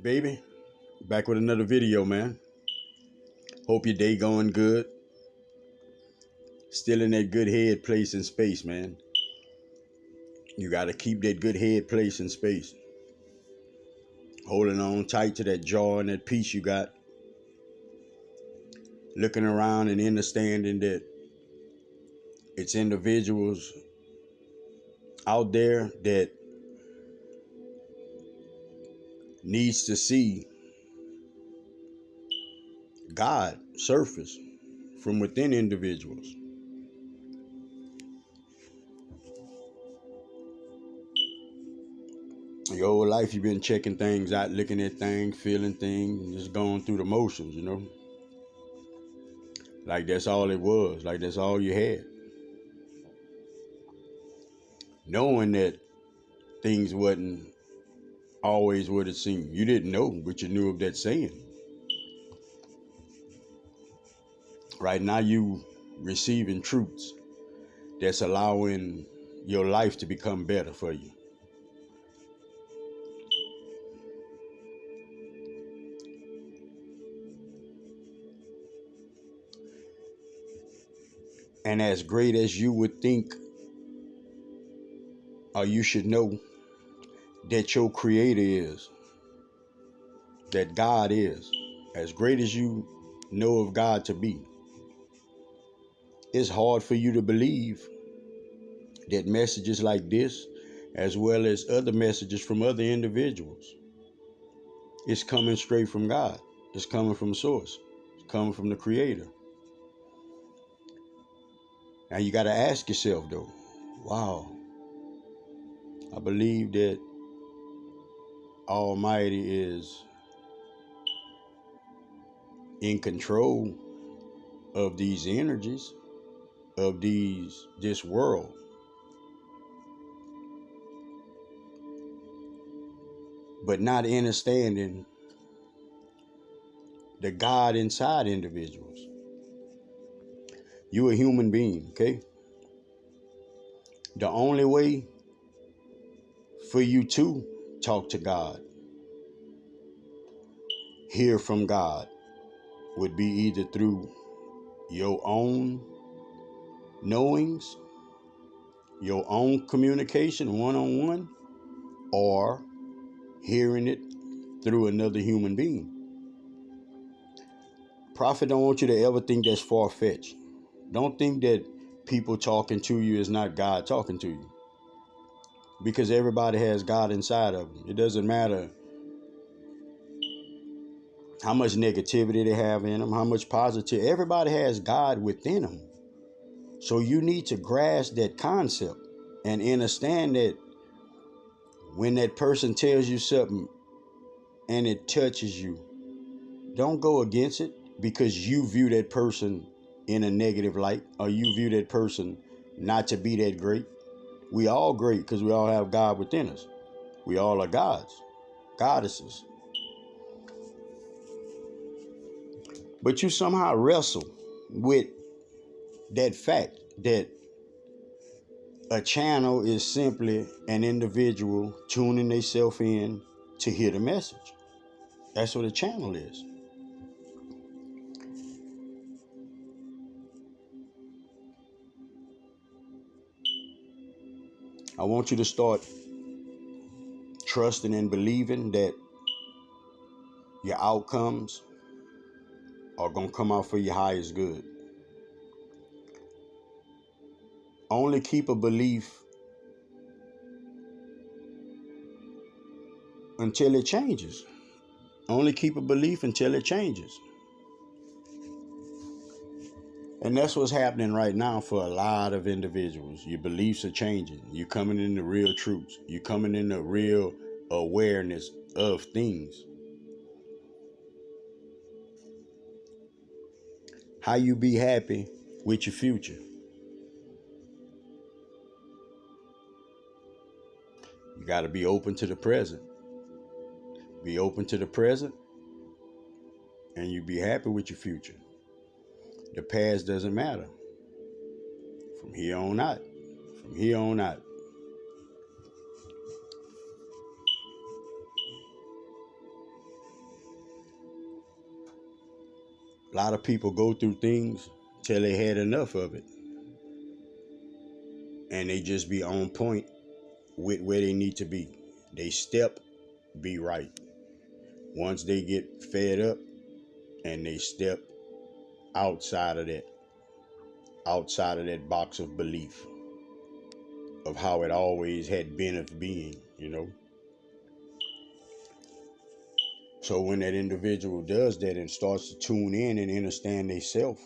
Baby, back with another video, man. Hope your day going good. Still in that good head place in space, man. You got to keep that good head place in space. Holding on tight to that joy and that peace you got. Looking around and understanding that it's individuals out there that needs to see God surface from within individuals. Your whole life you've been checking things out, looking at things, feeling things, and just going through the motions. Like that's all it was. Like that's all you had. Knowing that things wasn't always what it seemed. You didn't know, but you knew of that saying. Right now you receiving truths that's allowing your life to become better for you. And as great as you would think or you should know that your creator is, that God is, as great as you know of God to be, it's hard for you to believe that messages like this, as well as other messages from other individuals, it's coming straight from God. It's coming from source. It's coming from the creator. Now you got to ask yourself though, wow, I believe that Almighty is in control of these energies, of this world. But not understanding the God inside individuals. You a human being, okay? The only way for you to talk to God, hear from God, would be either through your own knowings, your own communication one-on-one, or hearing it through another human being. Prophet don't want you to ever think that's far-fetched. Don't think that people talking to you is not God talking to you. Because everybody has God inside of them. It doesn't matter how much negativity they have in them, how much positive. Everybody has God within them. So you need to grasp that concept and understand that when that person tells you something and it touches you, don't go against it because you view that person in a negative light or you view that person not to be that great. We all great because we all have God within us. We all are gods, goddesses. But you somehow wrestle with that fact that a channel is simply an individual tuning themselves in to hear the message. That's what a channel is. I want you to start trusting and believing that your outcomes are going to come out for your highest good. Only keep a belief until it changes. Only keep a belief until it changes. And that's what's happening right now for a lot of individuals. Your beliefs are changing. You're coming into real truths. You're coming into real awareness of things. How you be happy with your future. You got to be open to the present. Be open to the present and you be happy with your future. The past doesn't matter. From here on out. From here on out. A lot of people go through things till they had enough of it, and they just be on point with where they need to be. They step be right. Once they get fed up and they step outside of that, box of belief of how it always had been of being. So when that individual does that and starts to tune in and understand they self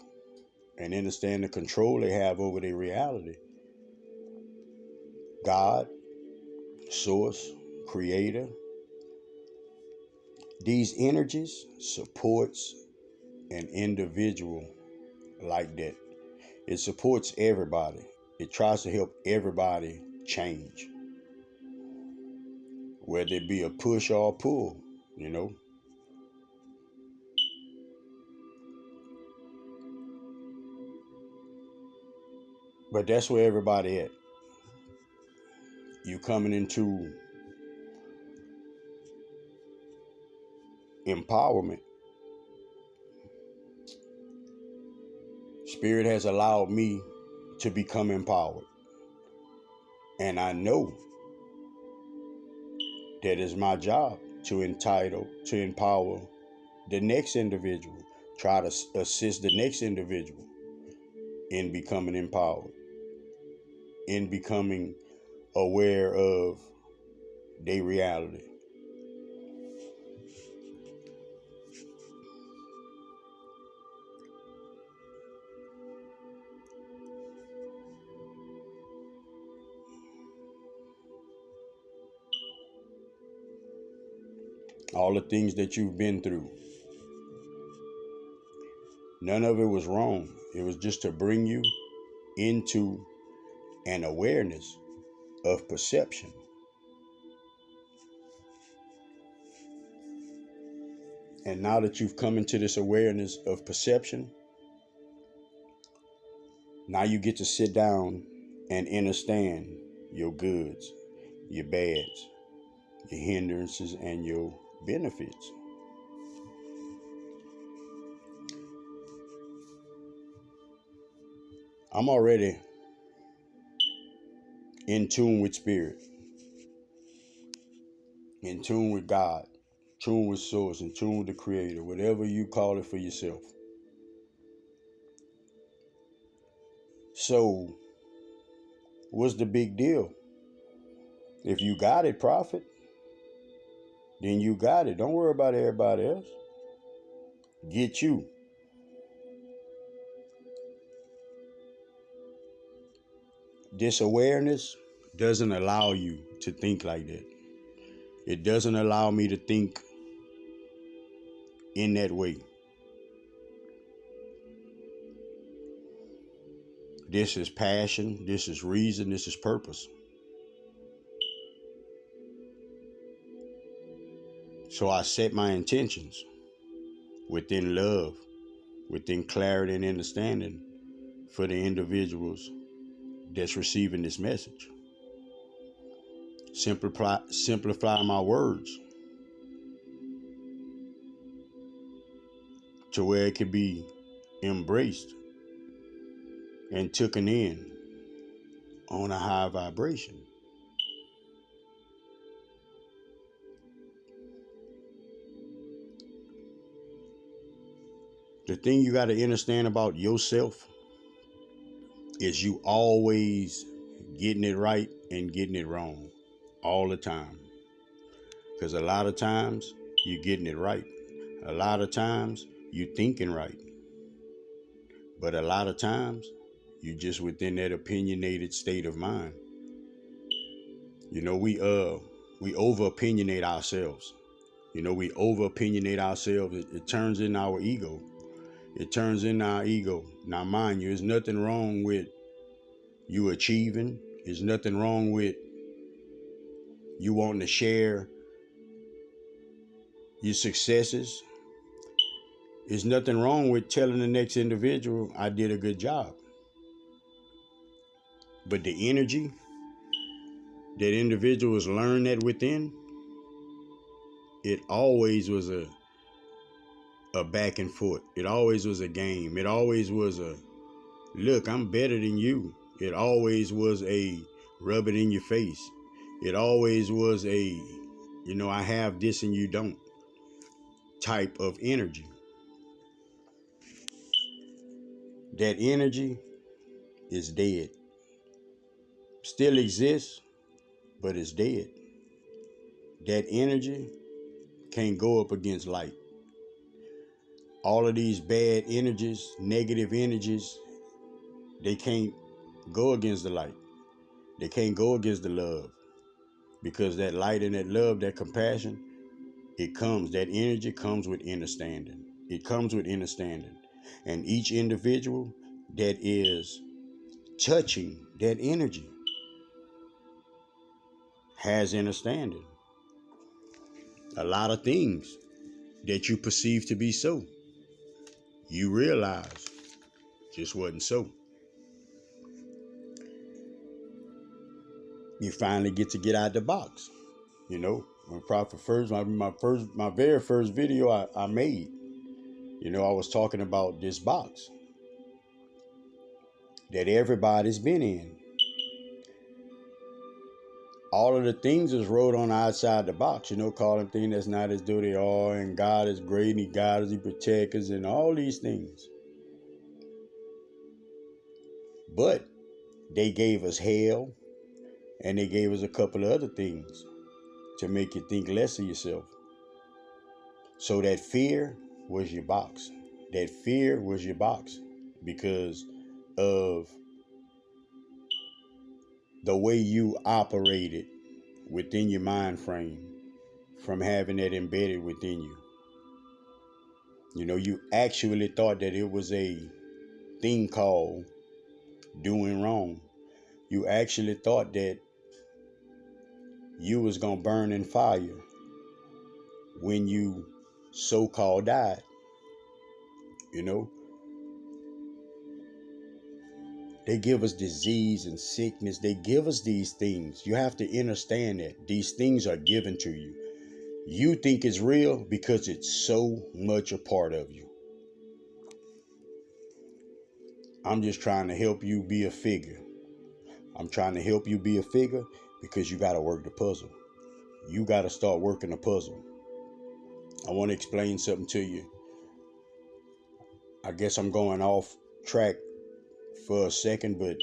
and understand the control they have over their reality, God, source, creator, these energies supports an individual like that. It supports everybody. It tries to help everybody change, whether it be a push or a pull. But that's where everybody at. You coming into empowerment. Spirit has allowed me to become empowered. And I know that it's my job to empower the next individual, try to assist the next individual in becoming empowered, in becoming aware of their reality. All the things that you've been through, none of it was wrong. It was just to bring you into an awareness of perception. And now that you've come into this awareness of perception, now you get to sit down and understand your goods, your bads, your hindrances, and your benefits. I'm already in tune with spirit, in tune with God, tune with source, in tune with the creator, whatever you call it for yourself. So what's the big deal? If you got it, prophet, then you got it. Don't worry about everybody else. Get you. This awareness doesn't allow you to think like that. It doesn't allow me to think in that way. This is passion, this is reason, this is purpose. So I set my intentions within love, within clarity and understanding for the individuals that's receiving this message. Simplify my words to where it can be embraced and taken in on a high vibration. The thing you got to understand about yourself is you always getting it right and getting it wrong all the time. Because a lot of times you're getting it right. A lot of times you're thinking right. But a lot of times you're just within that opinionated state of mind. We over opinionate ourselves. We over opinionate ourselves. It turns in our ego. It turns in our ego. Now, mind you, there's nothing wrong with you achieving. There's nothing wrong with you wanting to share your successes. There's nothing wrong with telling the next individual, I did a good job. But the energy that individuals learn that within, it always was a back and forth. It always was a game. It always was a, look, I'm better than you. It always was a rub it in your face. It always was a, I have this and you don't type of energy. That energy is dead. Still exists, but it's dead. That energy can't go up against light. All of these bad energies, negative energies, they can't go against the light. They can't go against the love. Because that light and that love, that compassion, that energy comes with understanding. It comes with understanding. And each individual that is touching that energy has understanding. A lot of things that you perceive to be so, you realize just wasn't so. You finally get to get out the box. When Prophet first, my very first video I made, I was talking about this box that everybody's been in. All of the things is wrote on the outside the box, calling things that's not as though they are, and God is great, and He guides us, He protects us, and all these things. But they gave us hell, and they gave us a couple of other things to make you think less of yourself. So that fear was your box. That fear was your box because of the way you operated within your mind frame from having that embedded within you. You actually thought that it was a thing called doing wrong. You actually thought that you was going to burn in fire when you so-called died. They give us disease and sickness. They give us these things. You have to understand that these things are given to you. You think it's real because it's so much a part of you. I'm just trying to help you be a figure. I'm trying to help you be a figure because you got to work the puzzle. You got to start working the puzzle. I want to explain something to you. I guess I'm going off track for a second, but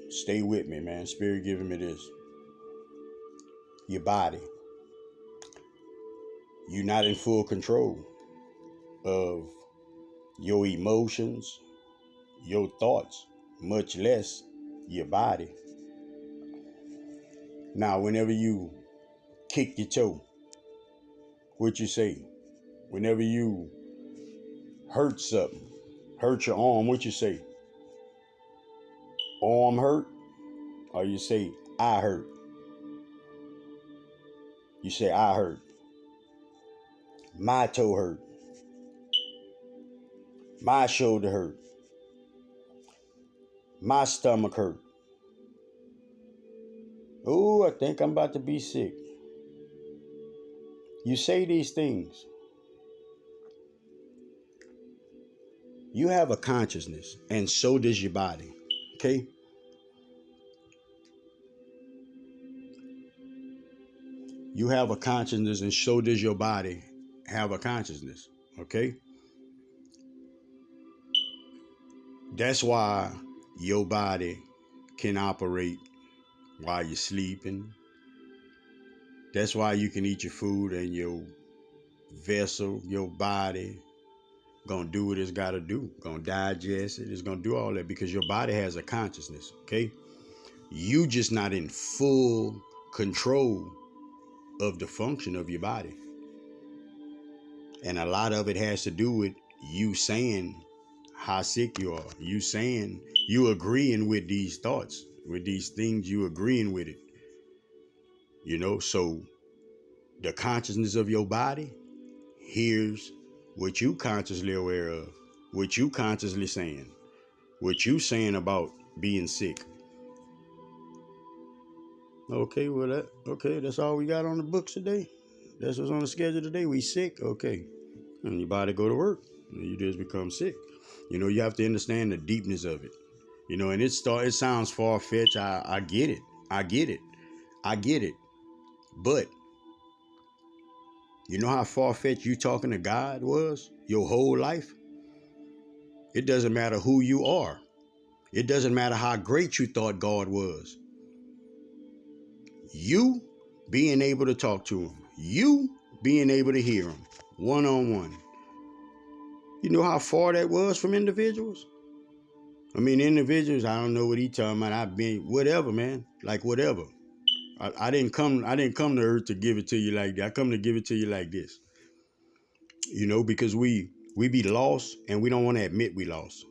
stay with me, man. Spirit giving me this. Your body. You're not in full control of your emotions, your thoughts, much less your body. Now, whenever you kick your toe, what you say? Whenever you hurt something, hurt your arm, what you say? Arm hurt? Or you say, I hurt? You say, I hurt. My toe hurt. My shoulder hurt. My stomach hurt. Oh, I think I'm about to be sick. You say these things. You have a consciousness, and so does your body. Okay? You have a consciousness, and so does your body have a consciousness. Okay? That's why your body can operate while you're sleeping. That's why you can eat your food and your vessel, your body, gonna do what it's gotta do. Gonna digest it. It's gonna do all that because your body has a consciousness, okay? You just not in full control of the function of your body. And a lot of it has to do with you saying how sick you are. You saying, you agreeing with these thoughts, with these things, you agreeing with it. So the consciousness of your body hears what you consciously aware of, what you consciously saying, what you saying about being sick. Okay, that's all we got on the books today. That's what's on the schedule today. We sick, okay. And your body go to work. You just become sick. You have to understand the deepness of it. And it sounds far fetched. I get it. I get it. I get it. But you know how far fetched you talking to God was your whole life? It doesn't matter who you are. It doesn't matter how great you thought God was. You being able to talk to him. You being able to hear him one on one. You know how far that was from individuals? I mean, individuals, I don't know what he talking about. I've been whatever, man. Like whatever. I didn't come to earth to give it to you like that. I come to give it to you like this. Because we be lost and we don't want to admit we lost.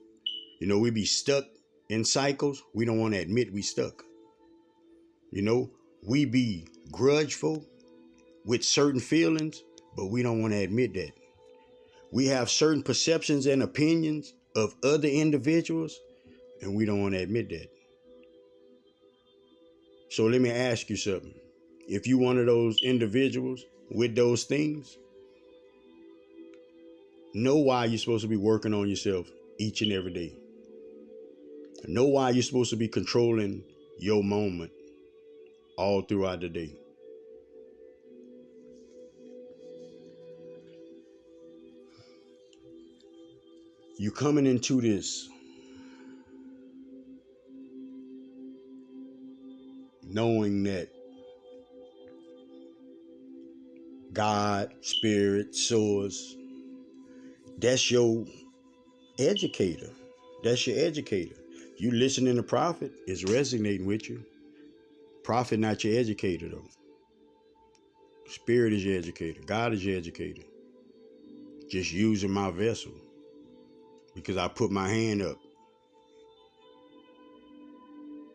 We be stuck in cycles. We don't want to admit we stuck. We be grudgeful with certain feelings, but we don't want to admit that. We have certain perceptions and opinions of other individuals, and we don't want to admit that. So let me ask you something. If you one of those individuals with those things, know why you're supposed to be working on yourself each and every day. Know why you're supposed to be controlling your moment all throughout the day. You coming into this knowing that God, spirit, source, that's your educator. That's your educator. You listening to prophet is resonating with you. Prophet not your educator though. Spirit is your educator. God is your educator. Just using my vessel because I put my hand up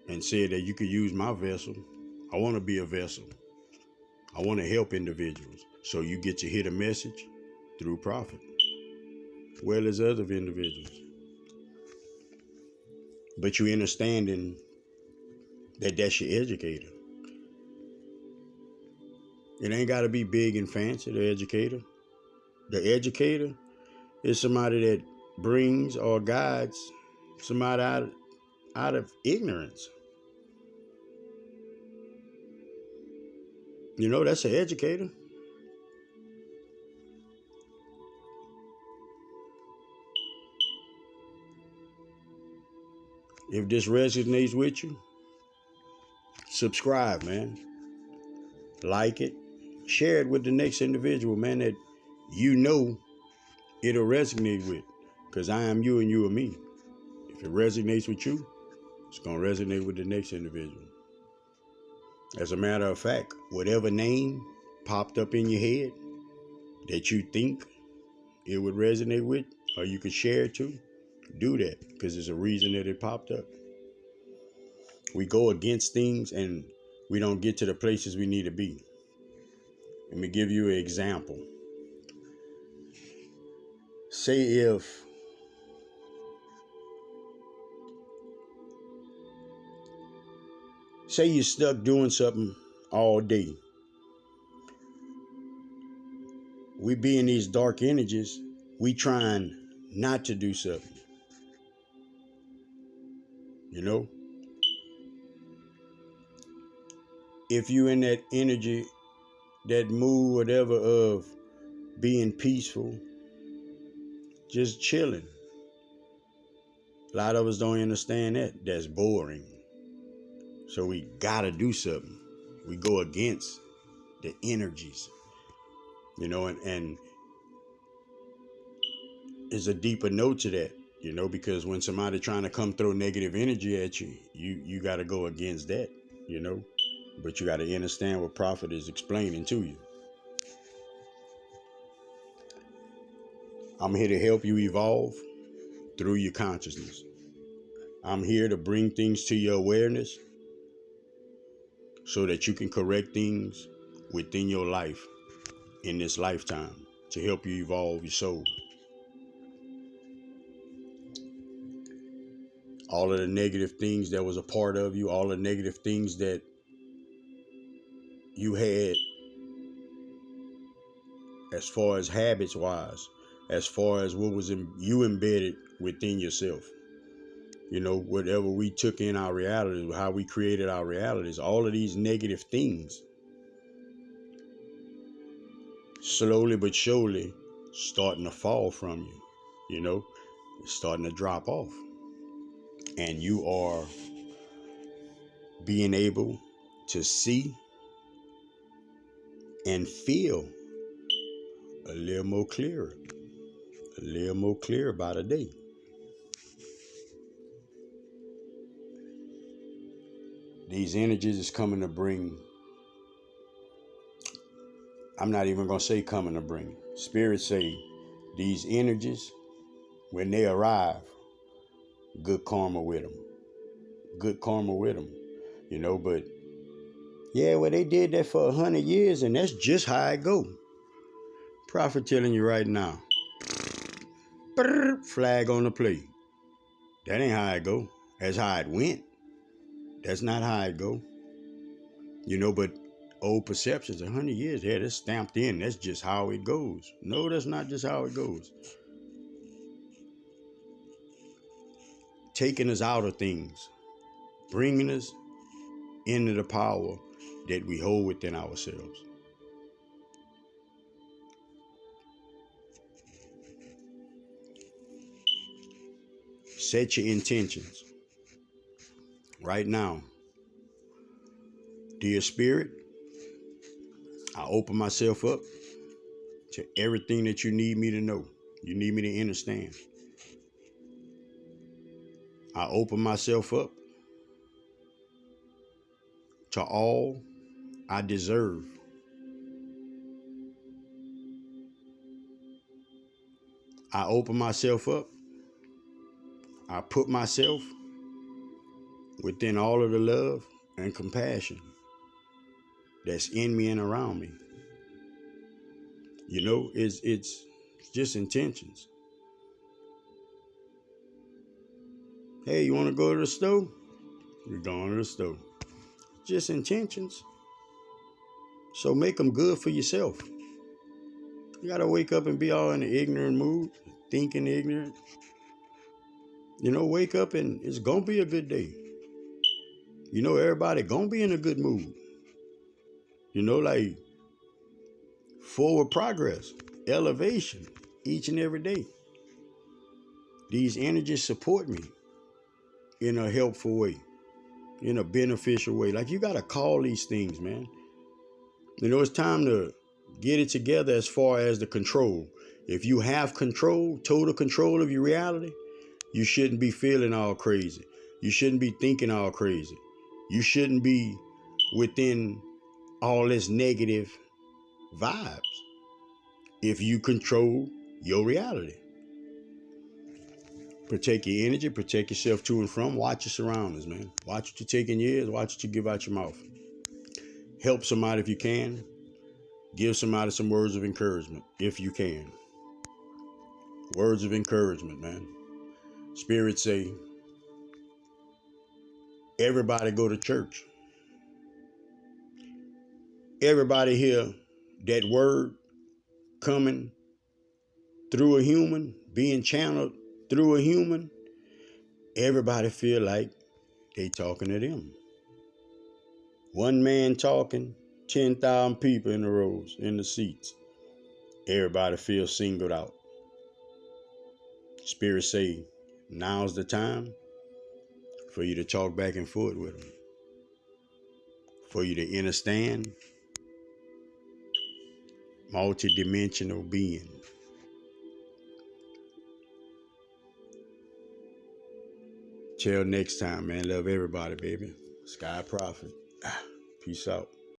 and said that you could use my vessel. I want to be a vessel. I want to help individuals. So you get to hear the message through prophet, well as other individuals. But you understanding that that's your educator. It ain't got to be big and fancy, the educator. The educator is somebody that brings or guides somebody out of ignorance. That's an educator. If this resonates with you, subscribe, man. Like it. Share it with the next individual, man, that it'll resonate with. Because I am you and you are me. If it resonates with you, it's going to resonate with the next individual. As a matter of fact, whatever name popped up in your head that you think it would resonate with, or you could share it to, do that, because there's a reason that it popped up. We go against things and we don't get to the places we need to be. Let me give you an example. Say you're stuck doing something all day. We be in these dark energies, we trying not to do something. If you in that energy, that mood, whatever, of being peaceful, just chilling. A lot of us don't understand that. That's boring. So we gotta do something. We go against the energies, and there's a deeper note to that, because when somebody trying to come throw negative energy at you, you gotta go against that, but you gotta understand what prophet is explaining to you. I'm here to help you evolve through your consciousness. I'm here to bring things to your awareness so that you can correct things within your life in this lifetime to help you evolve your soul. All of the negative things that was a part of you, all the negative things that you had as far as habits wise, as far as what was you embedded within yourself. Whatever we took in our reality, how we created our realities, all of these negative things, slowly but surely starting to fall from you. It's starting to drop off. And you are being able to see and feel a little more clear by the day. These energies is coming to bring, I'm not even going to say coming to bring. Spirits say these energies, when they arrive, good karma with them. Good karma with them. But yeah, well, they did that for 100 years, and that's just how it go. Prophet telling you right now. Flag on the play. That ain't how it go. That's how it went. That's not how it go. But old perceptions, 100 years, yeah, that's stamped in. That's just how it goes. No, that's not just how it goes. Taking us out of things, bringing us into the power that we hold within ourselves. Set your intentions right now. Dear Spirit, I open myself up to everything that you need me to know. You need me to understand. I open myself up to all I deserve. I open myself up. I put myself within all of the love and compassion that's in me and around me. It's just intentions. Hey, you want to go to the store? We're going to the store. Just intentions. So make them good for yourself. You got to wake up and be all in an ignorant mood, thinking ignorant. Wake up and it's going to be a good day. Everybody going to be in a good mood. Like forward progress, elevation each and every day. These energies support me in a helpful way, in a beneficial way. Like you got to call these things, man. It's time to get it together as far as the control. If you have control, total control of your reality, you shouldn't be feeling all crazy. You shouldn't be thinking all crazy. You shouldn't be within all this negative vibes if you control your reality. Protect your energy, protect yourself to and from. Watch your surroundings, man. Watch what you take in your ears, watch what you give out your mouth. Help somebody if you can. Give somebody some words of encouragement if you can. Words of encouragement, man. Spirits say, everybody go to church. Everybody hear that word coming through a human, being channeled through a human. Everybody feel like they talking to them. One man talking, 10,000 people in the rows, in the seats. Everybody feels singled out. Spirits say, now's the time for you to talk back and forth with them. For you to understand multi-dimensional being. Till next time, man. Love everybody, baby. Sky Prophet. Peace out.